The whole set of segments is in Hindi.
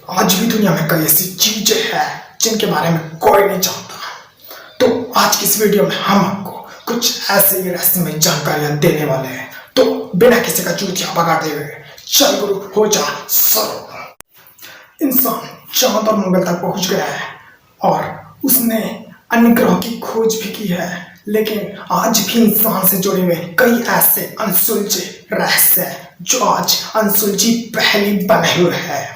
आज भी दुनिया में कई ऐसी चीजें हैं जिनके बारे में कोई नहीं जानता। तो आज की इस वीडियो में हम आपको कुछ ऐसे ही रहस्यमय जानकारियां देने वाले हैं। तो बिना किसी का चूतिया बगाड़े हुए चल गुरु हो जा शुरू। इंसान चांद और मंगल तक पहुंच गया है और उसने अन्य ग्रहों की खोज भी की है, लेकिन आज भी इंसान से जुड़े हुए कई ऐसे अनसुलझे रहस्य हैं जो आज अनसुलझी पहेली बने हुए हैं।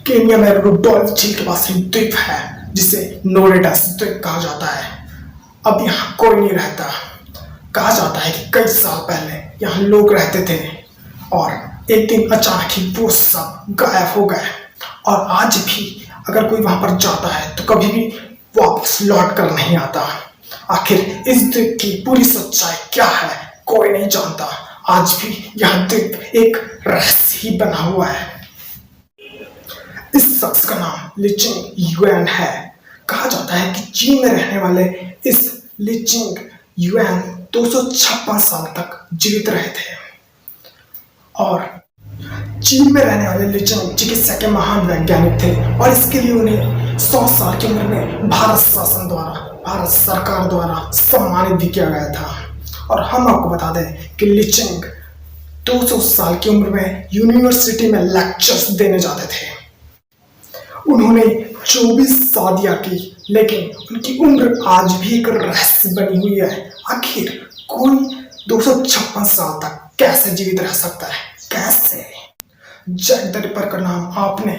केन्या में रुडोल्फ झील के पास एक द्वीप है जिसे नोरेडस द्वीप कहा जाता है। अब यहाँ कोई नहीं रहता। कहा जाता है कि कई साल पहले यहाँ लोग रहते थे और एक दिन अचानक ही वो सब गायब हो गए। और आज भी अगर कोई वहां पर जाता है तो कभी भी वापस लौट कर नहीं आता। आखिर इस द्वीप की पूरी सच्चाई क्या है कोई नहीं जानता। आज भी यह द्वीप एक रहस्य ही बना हुआ है। इस शख्स का नाम लीचिंग युआन है। कहा जाता है कि चीन में रहने वाले इस लीचिंग युआन 256 साल तक जीवित रहे थे और चीन में रहने वाले लीचिंग चिकित्सा के महान वैज्ञानिक थे और इसके लिए उन्हें 100 साल की उम्र में भारत सरकार द्वारा सम्मानित भी किया गया था। और हम आपको बता दें कि लीचिंग 200 साल की उम्र में यूनिवर्सिटी में लेक्चर्स देने जाते थे। उन्होंने 24 शादियां की, लेकिन उनकी उम्र आज भी एक रहस्य बनी हुई है। आखिर कोई 256 साल तक कैसे जीवित रह सकता है? कैसे? जैक द रिपर का नाम आपने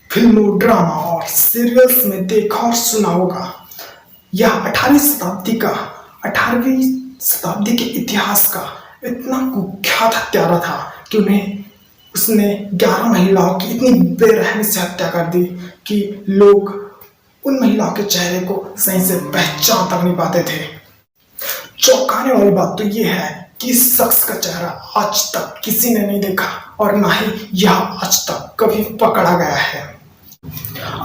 फिल्मों, ड्रामा और सीरियल्स में देखा और सुना होगा। यह 18वीं शताब्दी के इतिहास का इतना कुख्यात हत्यारा था कि उसने 11 महिलाओं की इतनी बेरहमी से हत्या कर दी कि लोग उन महिलाओं के चेहरे को सही से पहचान तक नहीं पाते थे। चौंकाने वाली बात तो यह है कि इस शख्स का चेहरा आज तक किसी ने नहीं देखा और ना ही यह आज तक कभी पकड़ा गया है।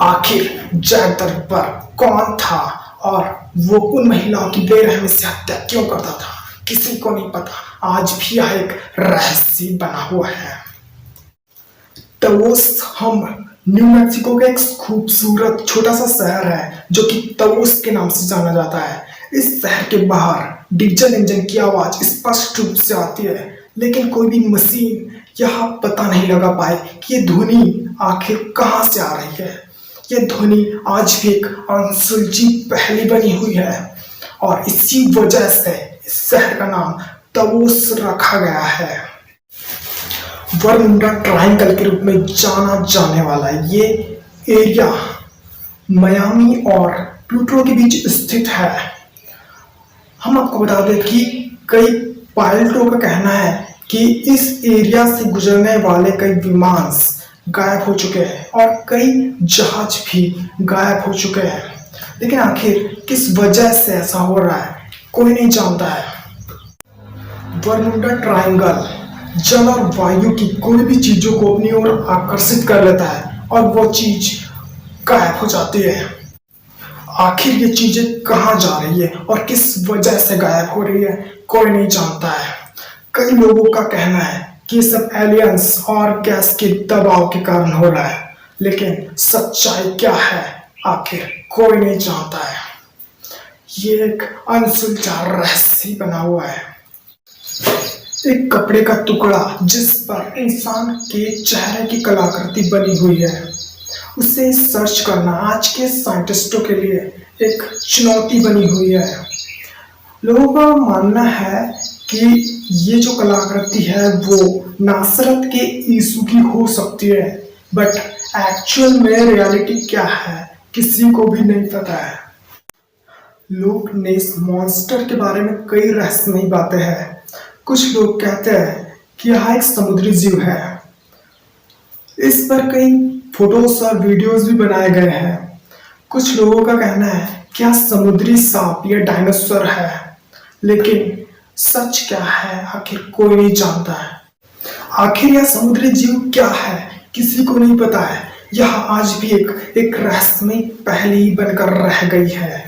आखिर जैक द रिपर कौन था और वो उन महिलाओं की बेरहमी से हत्या क्यों करता था, किसी को नहीं पता। आज भी यह एक रहस्य बना हुआ है। तवोस हम न्यू मैक्सिको का एक खूबसूरत छोटा सा शहर है जो कि तवोस के नाम से जाना जाता है। इस शहर के बाहर डीजल इंजन की आवाज स्पष्ट रूप से आती है, लेकिन कोई भी मशीन यह पता नहीं लगा पाए कि ये ध्वनि आखिर कहां से आ रही है। यह ध्वनि आज भी एक अनसुलझी पहेली बनी हुई है और इसी वजह से इस शहर का नाम तवोस रखा गया है। बरमुडा ट्रायंगल के रूप में जाना जाने वाला ये एरिया मियामी और प्लूटो के बीच स्थित है। हम आपको बता दें कि कई पायलटों का कहना है कि इस एरिया से गुजरने वाले कई विमान गायब हो चुके हैं और कई जहाज भी गायब हो चुके हैं, लेकिन आखिर किस वजह से ऐसा हो रहा है कोई नहीं जानता है। बरमुडा ट्रायंगल जल और वायु की कोई भी चीजों को अपनी ओर आकर्षित कर लेता है और वो चीज गायब हो जाती है। आखिर ये चीजें कहाँ जा रही है और किस वजह से गायब हो रही है कोई नहीं जानता है। कई लोगों का कहना है कि ये सब एलियंस और गैस के दबाव के कारण हो रहा है, लेकिन सच्चाई क्या है आखिर कोई नहीं जानता है। ये एक अनसुलझा रहस्य बना हुआ है। एक कपड़े का टुकड़ा जिस पर इंसान के चेहरे की कलाकृति बनी हुई है, उसे सर्च करना आज के साइंटिस्टों के लिए एक चुनौती बनी हुई है। लोगों का मानना है कि ये जो कलाकृति है वो नासरत के यीशु की हो सकती है, बट एक्चुअल में रियलिटी क्या है किसी को भी नहीं पता है। लोग नेस मॉन्स्टर के बारे में कई रहस्यमयी बातें हैं। कुछ लोग कहते हैं कि यह एक समुद्री जीव है। इस पर कई फोटोज और वीडियोस भी बनाए गए हैं। कुछ लोगों का कहना है कि यह समुद्री सांप या डायनासोर है, लेकिन सच क्या है आखिर कोई नहीं जानता है। आखिर यह समुद्री जीव क्या है किसी को नहीं पता है। यह आज भी एक रहस्यमयी पहेली बनकर रह गई है।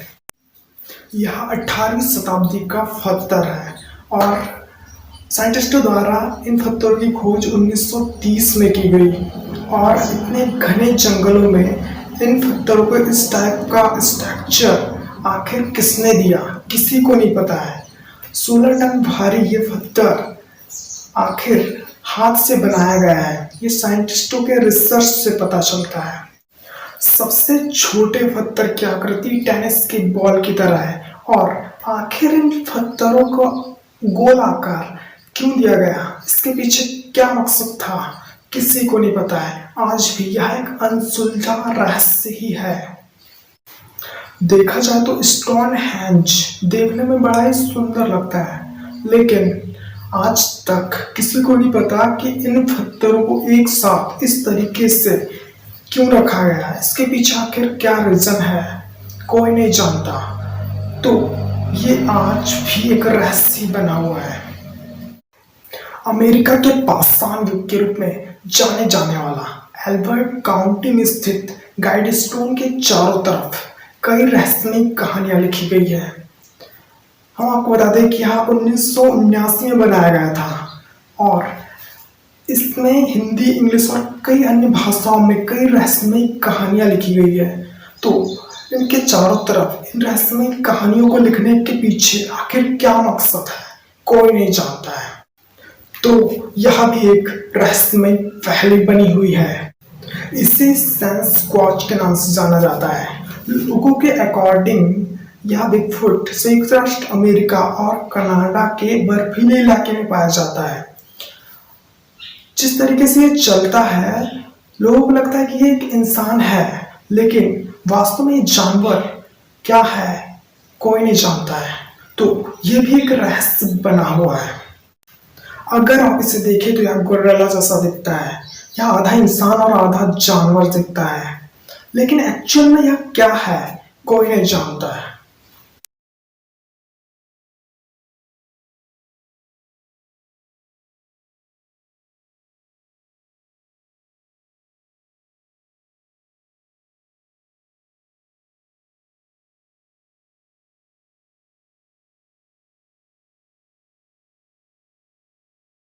यह 18वीं शताब्दी का पत्थर है और साइंटिस्टों द्वारा इन पत्थरों की खोज 1930 में की गई। और इतने घने जंगलों में इन पत्थरों को इस टाइप का स्ट्रक्चर आखिर किसने दिया, किसी को नहीं पता है। 16 टन भारी ये पत्थर आखिर हाथ से बनाया गया है, ये साइंटिस्टों के रिसर्च से पता चलता है। सबसे छोटे पत्थर की आकृति टेनिस की बॉल की तरह है और आखिर इन पत्थरों को गोल आकार क्यों दिया गया, इसके पीछे क्या मकसद था, किसी को नहीं पता है। आज भी यह एक अनसुलझा रहस्य ही है। देखा जाए तो स्टोनहेंज देखने में बड़ा ही सुंदर लगता है, लेकिन आज तक किसी को नहीं पता कि इन पत्थरों को एक साथ इस तरीके से क्यों रखा गया है, इसके पीछे आखिर क्या रीजन है, कोई नहीं जानता। तो ये आज भी एक रहस्य बना हुआ है। अमेरिका के पाषाण युग के रूप में जाने जाने वाला एल्बर्ट काउंटी में स्थित गाइडस्टोन के चारों तरफ कई रहस्यमय कहानियां लिखी गई है। हम आपको बता दें कि यह 1979 में बनाया गया था और इसमें हिंदी, इंग्लिश और कई अन्य भाषाओं में कई रहस्यमय कहानियां लिखी गई है। तो इनके चारों तरफ इन रहस्यमय कहानियों को लिखने के पीछे आखिर क्या मकसद है, कोई नहीं जानता है। तो यह भी एक रहस्यमय पहेली बनी हुई है। इसे सैस्क्वाच के नाम से जाना जाता है। लोगों के अकॉर्डिंग यह बिगफुट संयुक्त राष्ट्र अमेरिका और कनाडा के बर्फीले इलाके में पाया जाता है। जिस तरीके से ये चलता है, लोगों को लगता है कि ये एक इंसान है, लेकिन वास्तव में ये जानवर क्या है कोई नहीं जानता है। तो ये भी एक रहस्य बना हुआ है। अगर आप इसे देखें तो यह गोरिल्ला जैसा दिखता है, यह आधा इंसान और आधा जानवर दिखता है, लेकिन एक्चुअल में यह क्या है कोई नहीं जानता है।